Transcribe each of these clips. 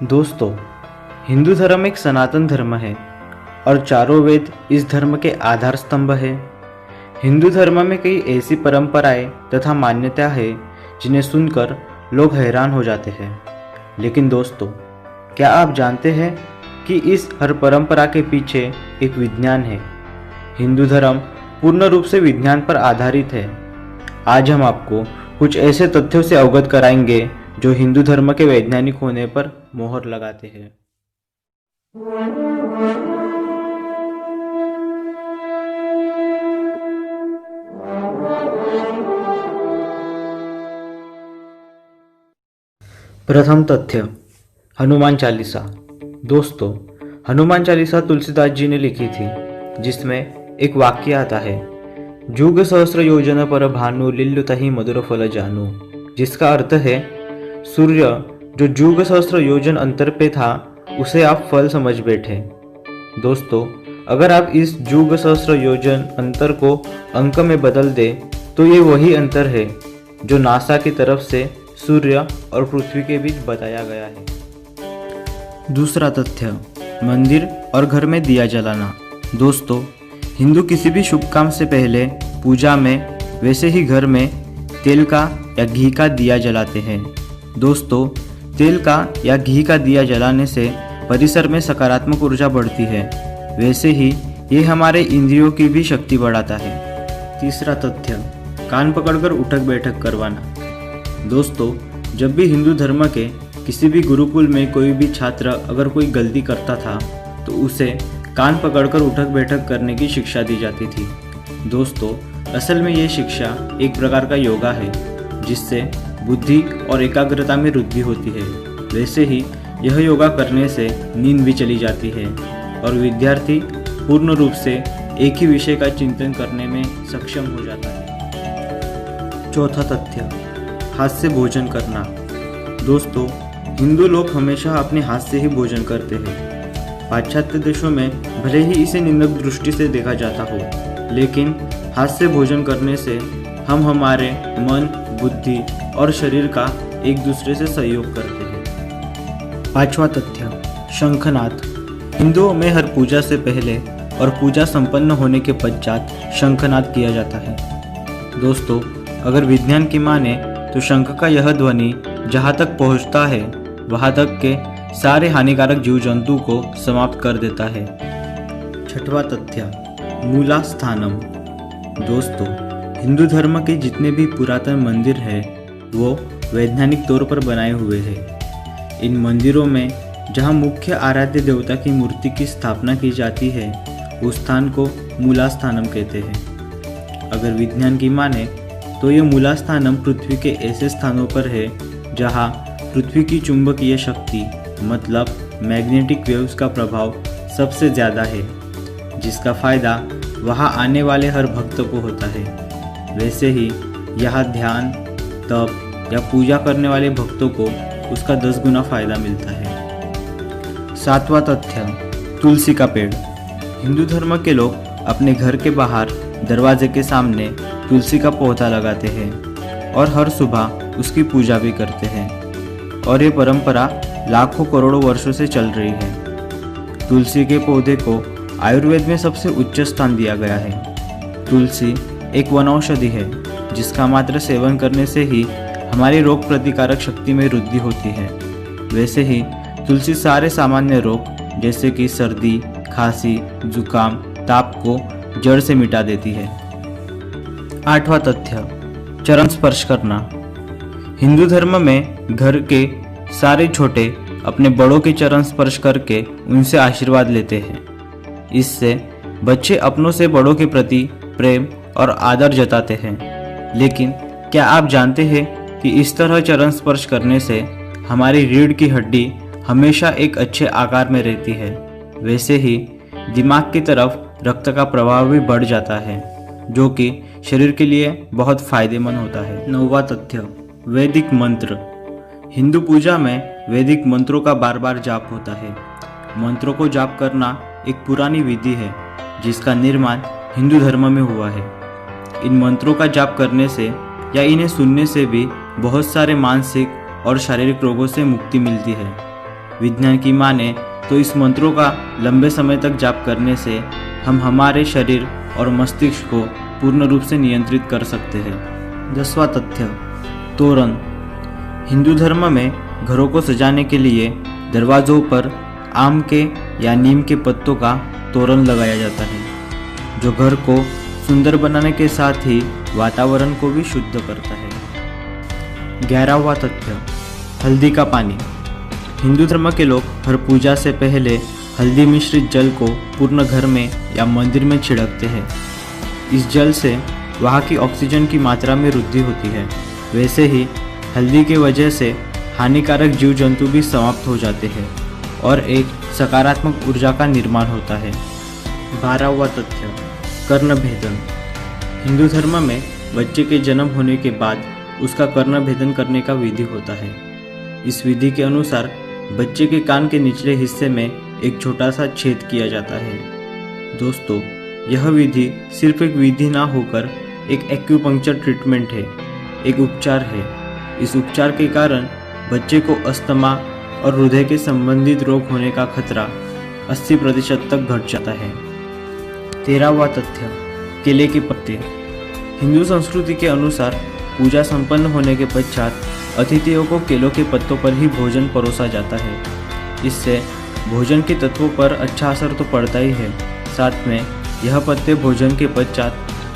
दोस्तों, हिंदू धर्म एक सनातन धर्म है और चारों वेद इस धर्म के आधार स्तंभ है। हिंदू धर्म में कई ऐसी परंपराएं तथा मान्यता है जिन्हें सुनकर लोग हैरान हो जाते हैं। लेकिन दोस्तों, क्या आप जानते हैं कि इस हर परंपरा के पीछे एक विज्ञान है? हिंदू धर्म पूर्ण रूप से विज्ञान पर आधारित है। आज हम आपको कुछ ऐसे तथ्यों से अवगत कराएंगे जो हिंदू धर्म के वैज्ञानिक होने पर मोहर लगाते हैं। प्रथम तथ्य, हनुमान चालीसा। दोस्तों, हनुमान चालीसा तुलसीदास जी ने लिखी थी, जिसमें एक वाक्य आता है, जुग सहस्र योजन पर भानु लिल्लुतहि मधुर फल जानू, जिसका अर्थ है सूर्य जो जुग सहस्र योजन अंतर पे था उसे आप फल समझ बैठे। दोस्तों, अगर आप इस जुग सहस्र योजन अंतर को अंक में बदल दे तो ये वही अंतर है जो नासा की तरफ से सूर्य और पृथ्वी के बीच बताया गया है। दूसरा तथ्य, मंदिर और घर में दिया जलाना। दोस्तों, हिंदू किसी भी शुभ काम से पहले पूजा में वैसे ही घर में तेल का या घी का दिया जलाते हैं। दोस्तों, तेल का या घी का दिया जलाने से परिसर में सकारात्मक ऊर्जा बढ़ती है, वैसे ही ये हमारे इंद्रियों की भी शक्ति बढ़ाता है। तीसरा तथ्य, कान पकड़कर उठक बैठक करवाना। दोस्तों, जब भी हिंदू धर्म के किसी भी गुरुकुल में कोई भी छात्र अगर कोई गलती करता था तो उसे कान पकड़कर उठक बैठक करने की शिक्षा दी जाती थी। दोस्तों, असल में ये शिक्षा एक प्रकार का योगा है जिससे बुद्धि और एकाग्रता में वृद्धि होती है। वैसे ही यह योगा करने से नींद भी चली जाती है और विद्यार्थी पूर्ण रूप से एक ही विषय का चिंतन करने में सक्षम हो जाता है। चौथा तथ्य, हाथ से भोजन करना। दोस्तों, हिंदू लोग हमेशा अपने हाथ से ही भोजन करते हैं। पाश्चात्य देशों में भले ही इसे निंदक दृष्टि से देखा जाता हो, लेकिन हाथ से भोजन करने से हम हमारे मन, बुद्धि और शरीर का एक दूसरे से सहयोग करते हैं। पांचवा तथ्य, शंखनाद। हिंदुओं में हर पूजा से पहले और पूजा संपन्न होने के पश्चात शंखनाद किया जाता है। दोस्तों, अगर विज्ञान की माने तो शंख का यह ध्वनि जहाँ तक पहुँचता है वहाँ तक के सारे हानिकारक जीव जंतु को समाप्त कर देता है। छठवां तथ्य, मूला स्थानम। दोस्तों, हिंदू धर्म के जितने भी पुरातन मंदिर हैं वो वैज्ञानिक तौर पर बनाए हुए हैं। इन मंदिरों में जहाँ मुख्य आराध्य देवता की मूर्ति की स्थापना की जाती है उस स्थान को मूला स्थानम कहते हैं। अगर विज्ञान की माने तो ये मूला स्थानम पृथ्वी के ऐसे स्थानों पर है जहाँ पृथ्वी की चुंबकीय शक्ति मतलब मैग्नेटिक वेव्स का प्रभाव सबसे ज़्यादा है, जिसका फ़ायदा वहाँ आने वाले हर भक्त को होता है। वैसे ही यहाँ ध्यान, तप या पूजा करने वाले भक्तों को उसका 10 गुना फायदा मिलता है। सातवां तथ्य, तुलसी का पेड़। हिंदू धर्म के लोग अपने घर के बाहर दरवाजे के सामने तुलसी का पौधा लगाते हैं और हर सुबह उसकी पूजा भी करते हैं और ये परंपरा लाखों करोड़ों वर्षों से चल रही है। तुलसी के पौधे को आयुर्वेद में सबसे उच्च स्थान दिया गया है। तुलसी एक वनौषधि है जिसका मात्र सेवन करने से ही हमारी रोग प्रतिकारक शक्ति में वृद्धि होती है। वैसे ही तुलसी सारे सामान्य रोग जैसे कि सर्दी, खांसी, जुकाम, ताप को जड़ से मिटा देती है। आठवां तथ्य, चरण स्पर्श करना। हिंदू धर्म में घर के सारे छोटे अपने बड़ों के चरण स्पर्श करके उनसे आशीर्वाद लेते हैं। इससे बच्चे अपनों से बड़ों के प्रति प्रेम और आदर जताते हैं। लेकिन क्या आप जानते हैं कि इस तरह चरण स्पर्श करने से हमारी रीढ़ की हड्डी हमेशा एक अच्छे आकार में रहती है। वैसे ही दिमाग की तरफ रक्त का प्रवाह भी बढ़ जाता है, जो कि शरीर के लिए बहुत फायदेमंद होता है। नौवां तथ्य, वैदिक मंत्र। हिंदू पूजा में वैदिक मंत्रों का बार बार जाप होता है। मंत्रों को जाप करना एक पुरानी विधि है जिसका निर्माण हिंदू धर्म में हुआ है। इन मंत्रों का जाप करने से या इन्हें सुनने से भी बहुत सारे मानसिक और शारीरिक रोगों से मुक्ति मिलती है। विज्ञान की माने तो इस मंत्रों का लंबे समय तक जाप करने से हम हमारे शरीर और मस्तिष्क को पूर्ण रूप से नियंत्रित कर सकते हैं। 10वां तथ्य, तोरण। हिंदू धर्म में घरों को सजाने के लिए दरवाजों पर आम के या नीम के पत्तों का तोरण लगाया जाता है, जो घर को सुंदर बनाने के साथ ही वातावरण को भी शुद्ध करता है। 11वां तथ्य, हल्दी का पानी। हिंदू धर्म के लोग हर पूजा से पहले हल्दी मिश्रित जल को पूर्ण घर में या मंदिर में छिड़कते हैं। इस जल से वहाँ की ऑक्सीजन की मात्रा में वृद्धि होती है। वैसे ही हल्दी की वजह से हानिकारक जीव जंतु भी समाप्त हो जाते हैं और एक सकारात्मक ऊर्जा का निर्माण होता है। 12वां तथ्य, कर्णभेदन। हिंदू धर्म में बच्चे के जन्म होने के बाद उसका कर्णभेदन करने का विधि होता है। इस विधि के अनुसार बच्चे के कान के निचले हिस्से में एक छोटा सा छेद किया जाता है। दोस्तों, यह विधि सिर्फ एक विधि ना होकर एक एक्यूपंक्चर ट्रीटमेंट है, एक उपचार है। इस उपचार के कारण बच्चे को अस्थमा और हृदय के संबंधित रोग होने का खतरा 80% तक घट जाता है। 13वां तथ्य, केले के पत्ते। हिंदू संस्कृति के अनुसार पूजा संपन्न होने के पश्चात अतिथियों को केलों के पत्तों पर ही भोजन परोसा जाता है। इससे भोजन के तत्वों पर अच्छा असर तो पड़ता ही है, साथ में यह पत्ते भोजन के पश्चात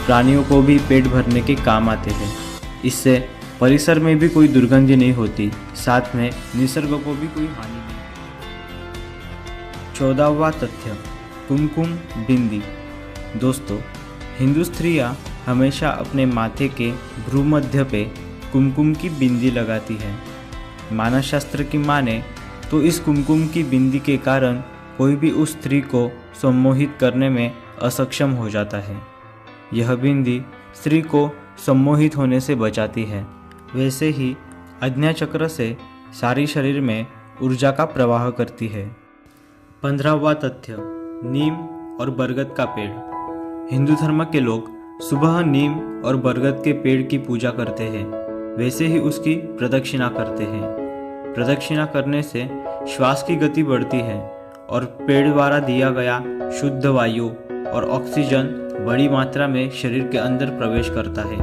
प्राणियों को भी पेट भरने के काम आते हैं। इससे परिसर में भी कोई दुर्गंध नहीं होती, साथ में निसर्ग को भी कोई हानि नहीं। 14वां तथ्य, कुमकुम बिंदी। दोस्तों, हिंदू स्त्रियां हमेशा अपने माथे के भ्रूमध्य पे कुमकुम की बिंदी लगाती है। मानसशास्त्र की माने तो इस कुमकुम की बिंदी के कारण कोई भी उस स्त्री को सम्मोहित करने में असक्षम हो जाता है। यह बिंदी स्त्री को सम्मोहित होने से बचाती है। वैसे ही आज्ञा चक्र से सारी शरीर में ऊर्जा का प्रवाह करती है। 15वां तथ्य, नीम और बरगद का पेड़। हिंदू धर्म के लोग सुबह नीम और बरगद के पेड़ की पूजा करते हैं, वैसे ही उसकी प्रदक्षिणा करते हैं। प्रदक्षिणा करने से श्वास की गति बढ़ती है और पेड़ द्वारा दिया गया शुद्ध वायु और ऑक्सीजन बड़ी मात्रा में शरीर के अंदर प्रवेश करता है।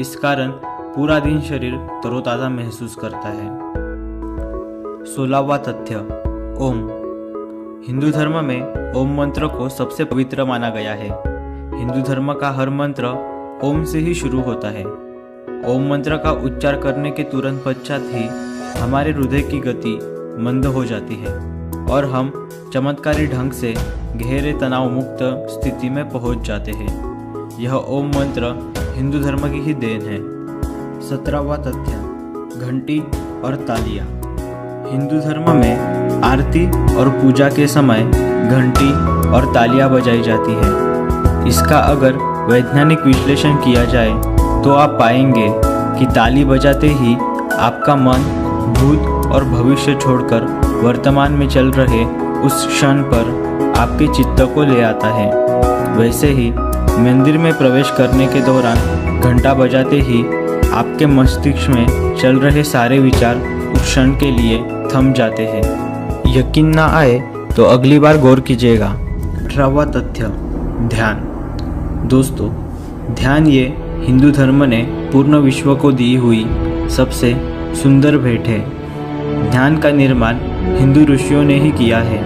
इस कारण पूरा दिन शरीर तरोताज़ा महसूस करता है। 16वां तथ्य, ओम। हिंदू धर्म में ओम मंत्र को सबसे पवित्र माना गया है। हिंदू धर्म का हर मंत्र ओम से ही शुरू होता है। ओम मंत्र का उच्चार करने के तुरंत पश्चात ही हमारे हृदय की गति मंद हो जाती है और हम चमत्कारी ढंग से गहरे तनाव मुक्त स्थिति में पहुंच जाते हैं। यह ओम मंत्र हिंदू धर्म की ही देन है। 17वां तथ्य, घंटी और तालियां। हिंदू धर्म में आरती और पूजा के समय घंटी और तालियां बजाई जाती है। इसका अगर वैज्ञानिक विश्लेषण किया जाए तो आप पाएंगे कि ताली बजाते ही आपका मन भूत और भविष्य छोड़कर वर्तमान में चल रहे उस क्षण पर आपके चित्त को ले आता है। वैसे ही मंदिर में प्रवेश करने के दौरान घंटा बजाते ही आपके मस्तिष्क में चल रहे सारे विचार उस क्षण के लिए थम जाते हैं। यकीन ना आए तो अगली बार गौर कीजिएगा। 18वां तथ्य, ध्यान। दोस्तों, ध्यान ये हिंदू धर्म ने पूर्ण विश्व को दी हुई सबसे सुंदर भेंट है। ध्यान का निर्माण हिंदू ऋषियों ने ही किया है,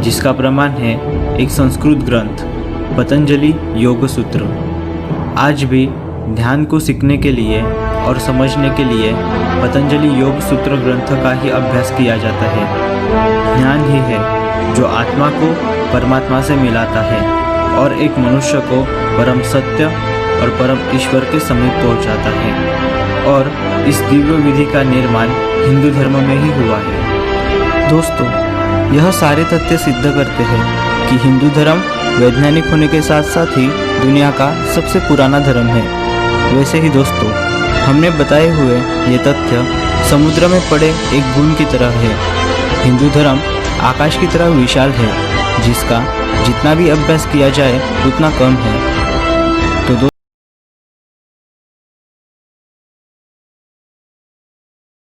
जिसका प्रमाण है एक संस्कृत ग्रंथ पतंजलि योग सूत्र। आज भी ध्यान को सीखने के लिए और समझने के लिए पतंजलि योग सूत्र ग्रंथ का ही अभ्यास किया जाता है। ध्यान ही है जो आत्मा को परमात्मा से मिलाता है और एक मनुष्य को परम सत्य और परम ईश्वर के समीप पहुंचाता है, और इस दिव्य विधि का निर्माण हिंदू धर्म में ही हुआ है। दोस्तों, यह सारे तथ्य सिद्ध करते हैं कि हिंदू धर्म वैज्ञानिक होने के साथ साथ ही दुनिया का सबसे पुराना धर्म है। वैसे ही दोस्तों, हमने बताए हुए ये तथ्य समुद्र में पड़े एक बूंद की तरह है। हिंदू धर्म आकाश की तरह विशाल है, जिसका जितना भी अभ्यास किया जाए उतना कम है।